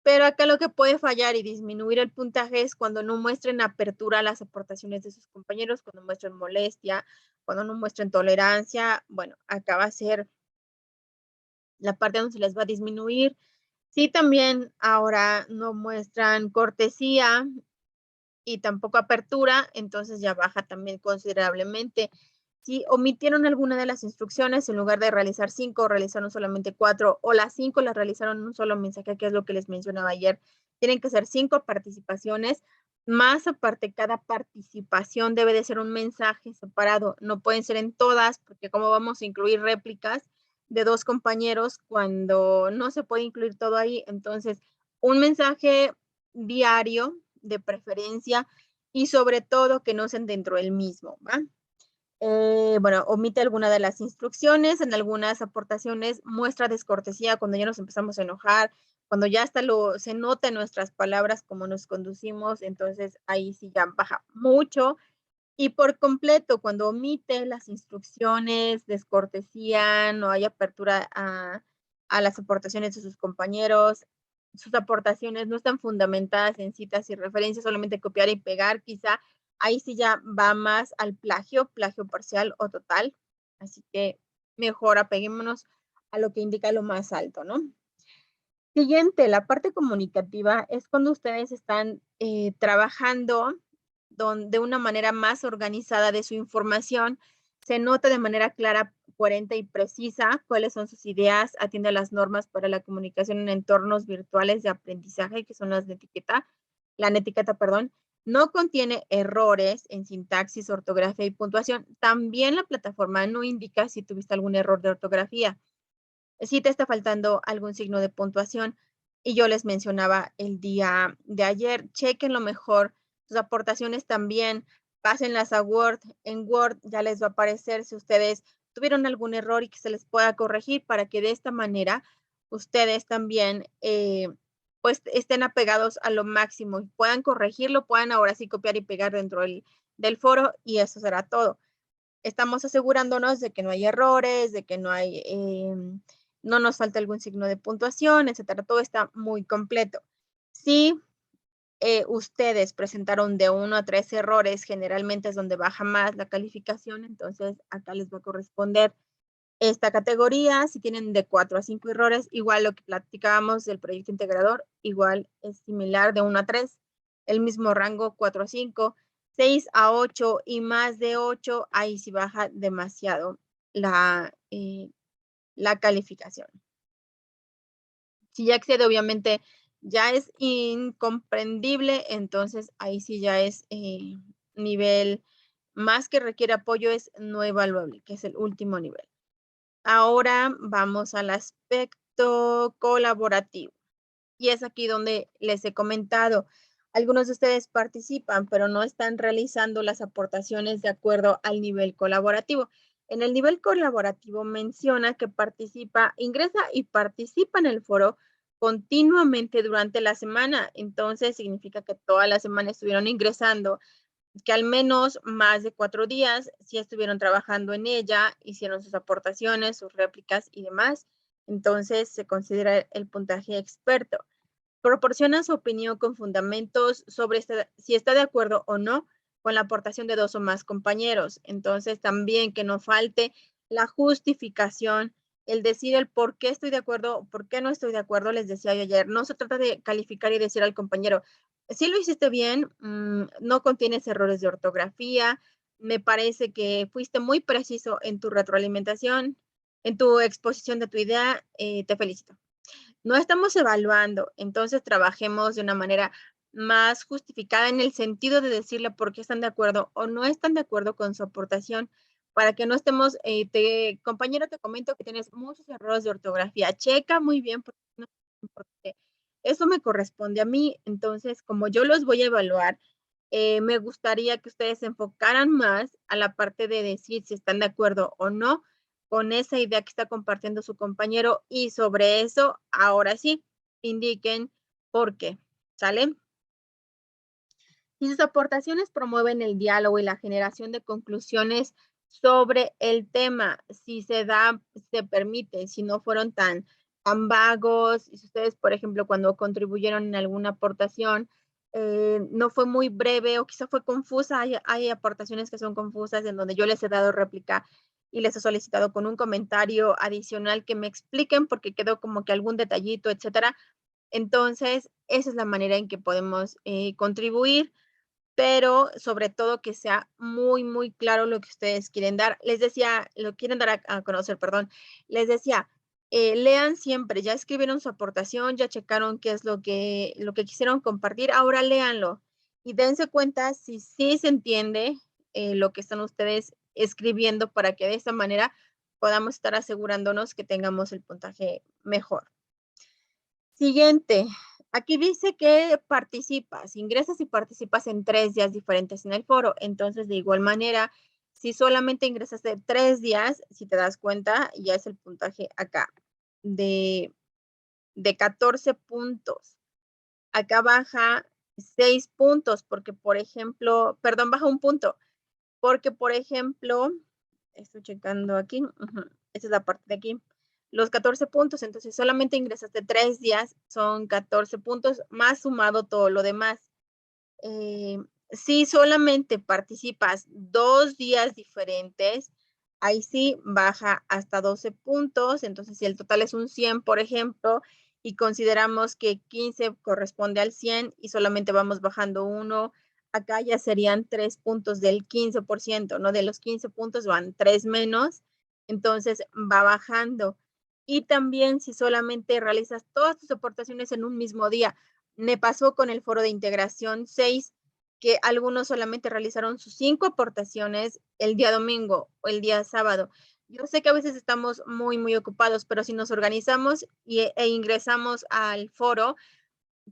pero acá lo que puede fallar y disminuir el puntaje es cuando no muestren apertura a las aportaciones de sus compañeros, cuando muestren molestia, cuando no muestren tolerancia. Bueno, acá va a ser la parte donde se les va a disminuir. Sí, también ahora no muestran cortesía y tampoco apertura, entonces ya baja también considerablemente. Si omitieron alguna de las instrucciones, en lugar de realizar 5, realizaron solamente 4, o las 5 las realizaron en un solo mensaje, que es lo que les mencionaba ayer, tienen que ser 5 participaciones, más aparte, cada participación debe de ser un mensaje separado, no pueden ser en todas, porque como vamos a incluir réplicas de 2 compañeros, cuando no se puede incluir todo ahí, entonces un mensaje diario de preferencia y sobre todo que no sean dentro del mismo, ¿va? Bueno, omite alguna de las instrucciones, en algunas aportaciones muestra descortesía cuando ya nos empezamos a enojar, cuando ya hasta se nota en nuestras palabras cómo nos conducimos, entonces ahí sí ya baja mucho. Y por completo, cuando omite las instrucciones, descortesía, no hay apertura a las aportaciones de sus compañeros, sus aportaciones no están fundamentadas en citas y referencias, solamente copiar y pegar, quizá ahí sí ya va más al plagio parcial o total. Así que mejor apeguémonos a lo que indica lo más alto, ¿no? Siguiente, la parte comunicativa es cuando ustedes están trabajando de una manera más organizada de su información, se nota de manera clara, coherente y precisa cuáles son sus ideas, atiende a las normas para la comunicación en entornos virtuales de aprendizaje, que son las de etiqueta, la netiqueta, perdón, no contiene errores en sintaxis, ortografía y puntuación. También la plataforma no indica si tuviste algún error de ortografía, si te está faltando algún signo de puntuación. Y yo les mencionaba el día de ayer, chequen lo mejor, sus aportaciones también, pásenlas a Word. En Word ya les va a aparecer si ustedes tuvieron algún error y que se les pueda corregir para que de esta manera ustedes también pues estén apegados a lo máximo y puedan corregirlo, puedan ahora sí copiar y pegar dentro del foro y eso será todo. Estamos asegurándonos de que no hay errores, de que no hay, no nos falta algún signo de puntuación, etcétera. Todo está muy completo. Si ustedes presentaron de 1 a 3 errores, generalmente es donde baja más la calificación, entonces acá les va a corresponder esta categoría. Si tienen de 4 a 5 errores, igual lo que platicábamos del proyecto integrador, igual es similar de 1 a 3, el mismo rango 4 a 5, 6 a 8 y más de 8, ahí sí baja demasiado la calificación. Si ya excede, obviamente, ya es incomprendible, entonces ahí sí ya es nivel más que requiere apoyo, es no evaluable, que es el último nivel. Ahora vamos al aspecto colaborativo. Y es aquí donde les he comentado, algunos de ustedes participan, pero no están realizando las aportaciones de acuerdo al nivel colaborativo. En el nivel colaborativo menciona que participa, ingresa y participa en el foro continuamente durante la semana. Entonces significa que toda la semana estuvieron ingresando, que al menos más de 4 días sí estuvieron trabajando en ella, hicieron sus aportaciones, sus réplicas y demás. Entonces se considera el puntaje experto. Proporciona su opinión con fundamentos sobre si está de acuerdo o no con la aportación de 2 o más compañeros. Entonces también que no falte la justificación, el decir el por qué estoy de acuerdo, por qué no estoy de acuerdo. Les decía yo ayer, no se trata de calificar y decir al compañero, si lo hiciste bien, no contienes errores de ortografía, me parece que fuiste muy preciso en tu retroalimentación, en tu exposición de tu idea, te felicito. No estamos evaluando, entonces trabajemos de una manera más justificada en el sentido de decirle por qué están de acuerdo o no están de acuerdo con su aportación, para que no estemos, compañero, te comento que tienes muchos errores de ortografía, checa muy bien porque eso me corresponde a mí. Entonces, como yo los voy a evaluar, me gustaría que ustedes se enfocaran más a la parte de decir si están de acuerdo o no con esa idea que está compartiendo su compañero, y sobre eso, ahora sí, indiquen por qué, ¿sale? Si sus aportaciones promueven el diálogo y la generación de conclusiones sobre el tema, si se da, se permite, si no fueron tan vagos, si ustedes, por ejemplo, cuando contribuyeron en alguna aportación, no fue muy breve o quizá fue confusa, hay aportaciones que son confusas en donde yo les he dado réplica y les he solicitado con un comentario adicional que me expliquen porque quedó como que algún detallito, etcétera. Entonces, esa es la manera en que podemos contribuir, pero sobre todo que sea muy, muy claro lo que ustedes quieren dar. Les decía, lo quieren dar a conocer, perdón. Les decía, lean siempre, ya escribieron su aportación, ya checaron qué es lo que quisieron compartir, ahora léanlo y dense cuenta si sí se entiende lo que están ustedes escribiendo, para que de esta manera podamos estar asegurándonos que tengamos el puntaje mejor. Siguiente, Aquí dice que participas, ingresas y participas en 3 días diferentes en el foro. Entonces, de igual manera, si solamente ingresas de 3 días, si te das cuenta, ya es el puntaje acá de 14 puntos. Acá baja 6 puntos porque, por ejemplo, perdón, baja un punto. Porque, por ejemplo, estoy checando aquí, esta es la parte de aquí, los 14 puntos, entonces solamente ingresaste 3 días, son 14 puntos, más sumado todo lo demás. Si solamente participas 2 días diferentes, ahí sí baja hasta 12 puntos, entonces si el total es un 100, por ejemplo, y consideramos que 15 corresponde al 100 y solamente vamos bajando uno, acá ya serían 3 puntos del 15%, ¿no? De los 15 puntos van 3 menos, entonces va bajando. Y también si solamente realizas todas tus aportaciones en un mismo día, me pasó con el foro de integración 6, que algunos solamente realizaron sus 5 aportaciones el día domingo o el día sábado. Yo sé que a veces estamos muy, muy ocupados, pero si nos organizamos e ingresamos al foro,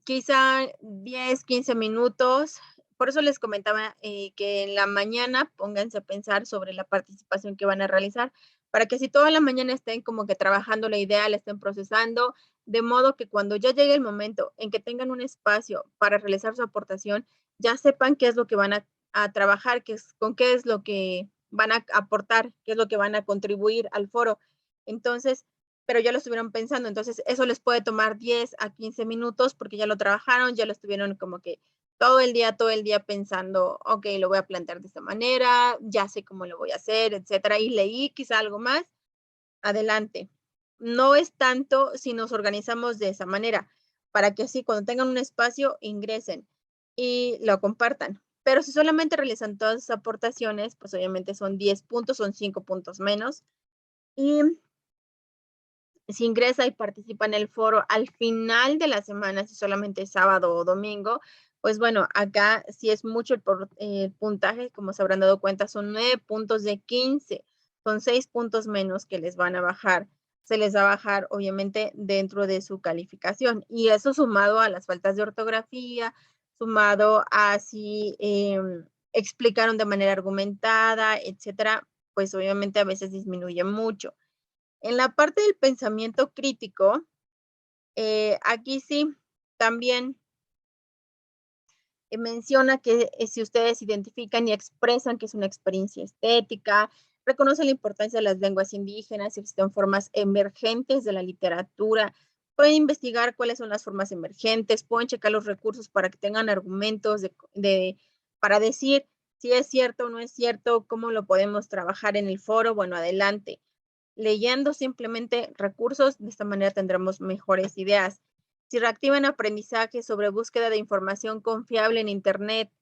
quizá 10, 15 minutos. Por eso les comentaba que en la mañana pónganse a pensar sobre la participación que van a realizar, para que si toda la mañana estén como que trabajando la idea, la estén procesando, de modo que cuando ya llegue el momento en que tengan un espacio para realizar su aportación, ya sepan qué es lo que van a trabajar, con qué es lo que van a aportar, qué es lo que van a contribuir al foro. Entonces, pero ya lo estuvieron pensando, entonces eso les puede tomar 10 a 15 minutos porque ya lo trabajaron, ya lo estuvieron como que todo el día pensando, ok, lo voy a plantear de esta manera, ya sé cómo lo voy a hacer, etcétera, y leí quizá algo más, adelante. No es tanto si nos organizamos de esa manera, para que así cuando tengan un espacio ingresen y lo compartan. Pero si solamente realizan todas esas aportaciones, pues obviamente son 10 puntos, son 5 puntos menos. Y si ingresa y participa en el foro al final de la semana, si solamente es sábado o domingo, pues bueno, acá sí es mucho el puntaje, como se habrán dado cuenta, son 9 puntos de 15, son 6 puntos menos que les van a bajar. Se les va a bajar, obviamente, dentro de su calificación. Y eso sumado a las faltas de ortografía, sumado a si explicaron de manera argumentada, etcétera, pues obviamente a veces disminuye mucho. En la parte del pensamiento crítico, aquí sí, también menciona que si ustedes identifican y expresan que es una experiencia estética, reconocen la importancia de las lenguas indígenas, existen formas emergentes de la literatura, pueden investigar cuáles son las formas emergentes, pueden checar los recursos para que tengan argumentos para decir si es cierto o no es cierto, cómo lo podemos trabajar en el foro, bueno, adelante. Leyendo simplemente recursos, de esta manera tendremos mejores ideas. Si reactivan aprendizaje sobre búsqueda de información confiable en Internet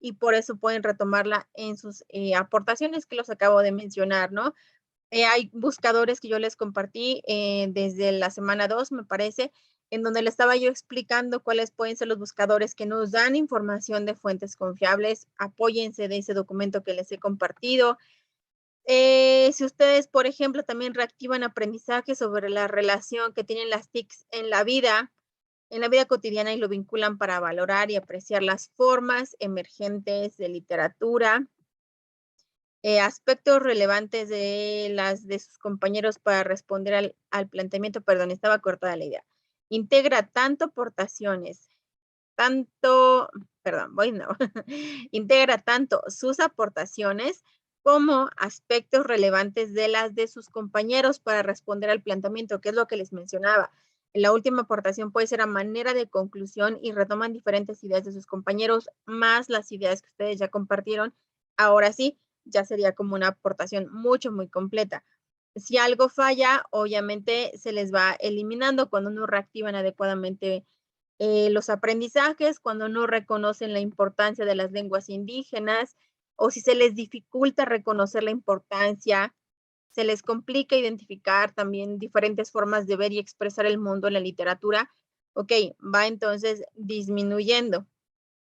y por eso pueden retomarla en sus aportaciones que los acabo de mencionar, ¿no? Hay buscadores que yo les compartí desde la semana 2, me parece, en donde le estaba yo explicando cuáles pueden ser los buscadores que nos dan información de fuentes confiables. Apóyense de ese documento que les he compartido. Si ustedes, por ejemplo, también reactivan aprendizaje sobre la relación que tienen las TICs en la vida cotidiana y lo vinculan para valorar y apreciar las formas emergentes de literatura, aspectos relevantes de sus compañeros para responder al planteamiento, perdón, estaba cortada la idea. Integra tanto aportaciones, integra tanto sus aportaciones como aspectos relevantes de las de sus compañeros para responder al planteamiento, que es lo que les mencionaba. La última aportación puede ser a manera de conclusión y retoman diferentes ideas de sus compañeros, más las ideas que ustedes ya compartieron. Ahora sí, ya sería como una aportación mucho, muy completa. Si algo falla, obviamente se les va eliminando cuando no reactivan adecuadamente los aprendizajes, cuando no reconocen la importancia de las lenguas indígenas o si se les dificulta reconocer la importancia, se les complica identificar también diferentes formas de ver y expresar el mundo en la literatura, ok, va entonces disminuyendo.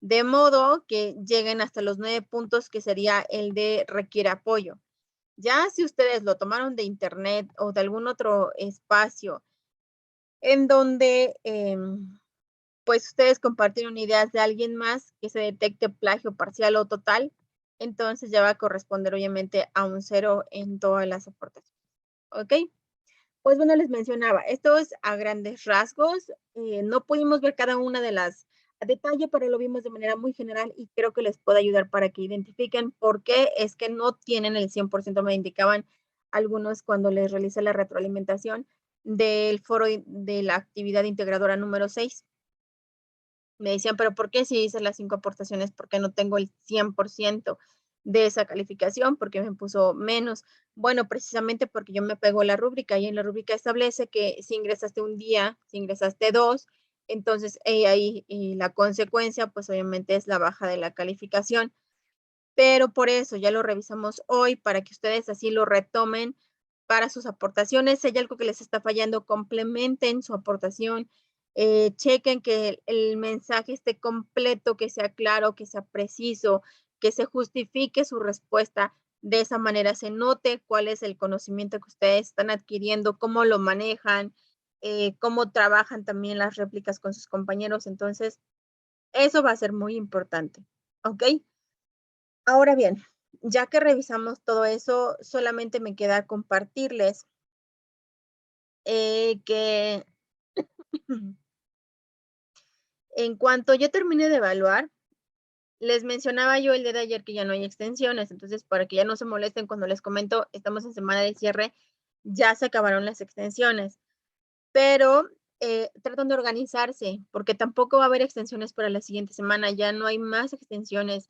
De modo que lleguen hasta los 9 puntos que sería el de requiere apoyo. Ya si ustedes lo tomaron de internet o de algún otro espacio en donde pues ustedes compartieron ideas de alguien más que se detecte plagio parcial o total, entonces ya va a corresponder obviamente a un 0 en todas las aportaciones. ¿Ok? Pues bueno, les mencionaba, esto es a grandes rasgos. No pudimos ver cada una de las a detalle, pero lo vimos de manera muy general y creo que les puede ayudar para que identifiquen por qué es que no tienen el 100%, me indicaban algunos cuando les realicé la retroalimentación del foro de la actividad integradora número 6. Me decían, pero ¿por qué si hice las 5 aportaciones? ¿Por qué no tengo el 100% de esa calificación? ¿Por qué me puso menos? Bueno, precisamente porque yo me pego a la rúbrica y en la rúbrica establece que si ingresaste un día, si ingresaste 2, entonces ahí la consecuencia pues obviamente es la baja de la calificación. Pero por eso ya lo revisamos hoy para que ustedes así lo retomen para sus aportaciones. Si hay algo que les está fallando, complementen su aportación. Chequen que el mensaje esté completo, que sea claro, que sea preciso, que se justifique su respuesta. De esa manera se note cuál es el conocimiento que ustedes están adquiriendo, cómo lo manejan, cómo trabajan también las réplicas con sus compañeros. Entonces, eso va a ser muy importante. ¿Ok? Ahora bien, ya que revisamos todo eso, solamente me queda compartirles que en cuanto yo termine de evaluar, les mencionaba yo el día de ayer que ya no hay extensiones, entonces para que ya no se molesten cuando les comento, estamos en semana de cierre, ya se acabaron las extensiones, pero tratan de organizarse porque tampoco va a haber extensiones para la siguiente semana, ya no hay más extensiones.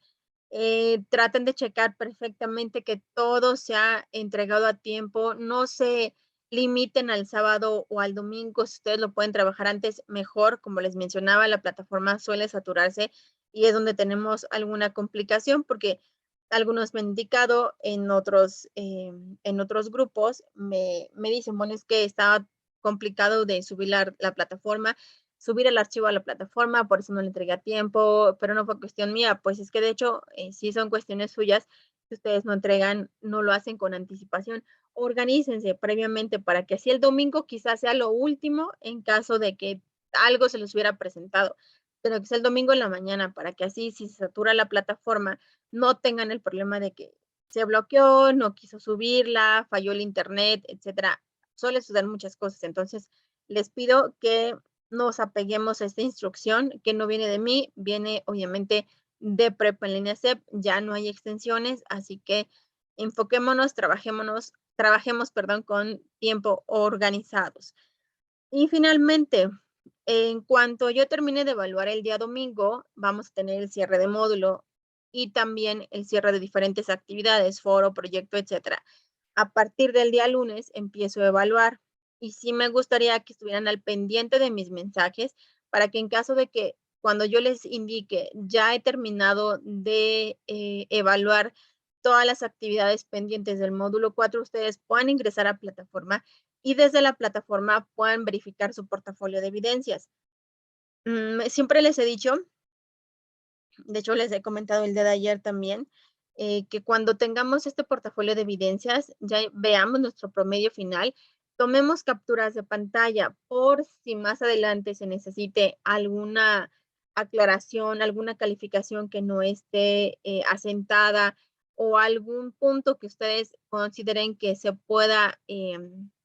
Traten de checar perfectamente que todo se ha entregado a tiempo, no se limiten al sábado o al domingo, si ustedes lo pueden trabajar antes, mejor, como les mencionaba, la plataforma suele saturarse y es donde tenemos alguna complicación porque algunos me han indicado en otros grupos, me dicen, bueno, es que estaba complicado de subir la plataforma, subir el archivo a la plataforma, por eso no le entregué a tiempo, pero no fue cuestión mía, pues es que de hecho sí son cuestiones suyas, si ustedes no entregan, no lo hacen con anticipación. Organícense previamente para que así el domingo quizás sea lo último en caso de que algo se les hubiera presentado, pero que sea el domingo en la mañana para que así si se satura la plataforma no tengan el problema de que se bloqueó, no quiso subirla, falló el internet, etcétera. Suele suceder muchas cosas, entonces les pido que nos apeguemos a esta instrucción que no viene de mí, viene obviamente de Prepa en línea CEP, ya no hay extensiones, así que enfoquémonos, trabajemos, perdón, con tiempo organizados. Y finalmente, en cuanto yo termine de evaluar el día domingo, vamos a tener el cierre de módulo y también el cierre de diferentes actividades, foro, proyecto, etcétera. A partir del día lunes empiezo a evaluar y sí me gustaría que estuvieran al pendiente de mis mensajes para que en caso de que cuando yo les indique ya he terminado de evaluar todas las actividades pendientes del módulo 4, ustedes puedan ingresar a plataforma y desde la plataforma puedan verificar su portafolio de evidencias. Siempre les he dicho, de hecho les he comentado el día de ayer también, que cuando tengamos este portafolio de evidencias, ya veamos nuestro promedio final, tomemos capturas de pantalla por si más adelante se necesite alguna aclaración, alguna calificación que no esté asentada o algún punto que ustedes consideren que se pueda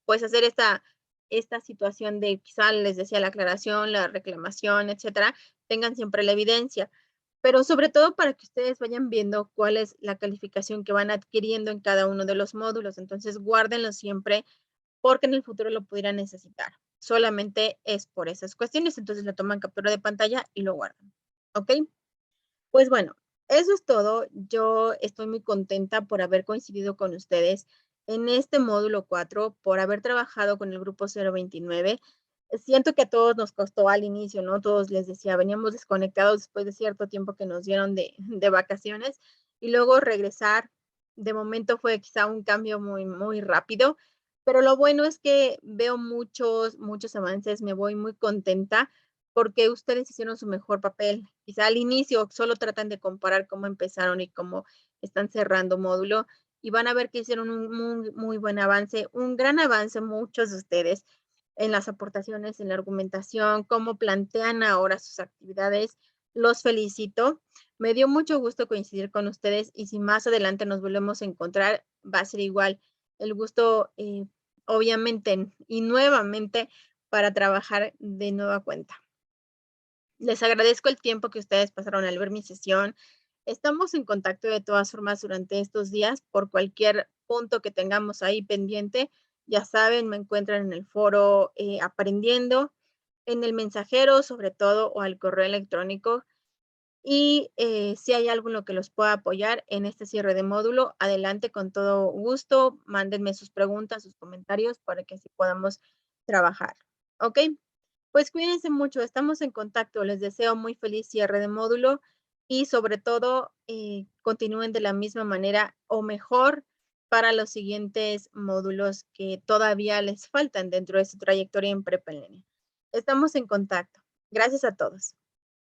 pues hacer esta situación de quizá les decía la aclaración, la reclamación, etcétera, tengan siempre la evidencia, pero sobre todo para que ustedes vayan viendo cuál es la calificación que van adquiriendo en cada uno de los módulos. Entonces, guárdenlo siempre porque en el futuro lo pudieran necesitar. Solamente es por esas cuestiones. Entonces, le toman captura de pantalla y lo guardan. ¿Ok? Pues bueno, eso es todo. Yo estoy muy contenta por haber coincidido con ustedes en este módulo 4, por haber trabajado con el grupo 029. Siento que a todos nos costó al inicio, ¿no? Todos les decía, veníamos desconectados después de cierto tiempo que nos dieron de vacaciones y luego regresar. De momento fue quizá un cambio muy, muy rápido, pero lo bueno es que veo muchos avances, me voy muy contenta porque ustedes hicieron su mejor papel. Quizá al inicio solo tratan de comparar cómo empezaron y cómo están cerrando módulo y van a ver que hicieron un muy, muy buen avance, un gran avance muchos de ustedes. en las aportaciones, en la argumentación, cómo plantean ahora sus actividades. Los felicito. Me dio mucho gusto coincidir con ustedes y si más adelante nos volvemos a encontrar, va a ser igual. El gusto, obviamente, y nuevamente para trabajar de nueva cuenta. Les agradezco el tiempo que ustedes pasaron al ver mi sesión. Estamos en contacto de todas formas durante estos días por cualquier punto que tengamos ahí pendiente. Ya saben, me encuentran en el foro aprendiendo, en el mensajero sobre todo o al correo electrónico. Y si hay algo en lo que los pueda apoyar en este cierre de módulo, adelante con todo gusto. Mándenme sus preguntas, sus comentarios para que así podamos trabajar. ¿Ok? Pues cuídense mucho, estamos en contacto. Les deseo muy feliz cierre de módulo y sobre todo continúen de la misma manera o mejor para los siguientes módulos que todavía les faltan dentro de su trayectoria en prepa en línea. Estamos en contacto. Gracias a todos.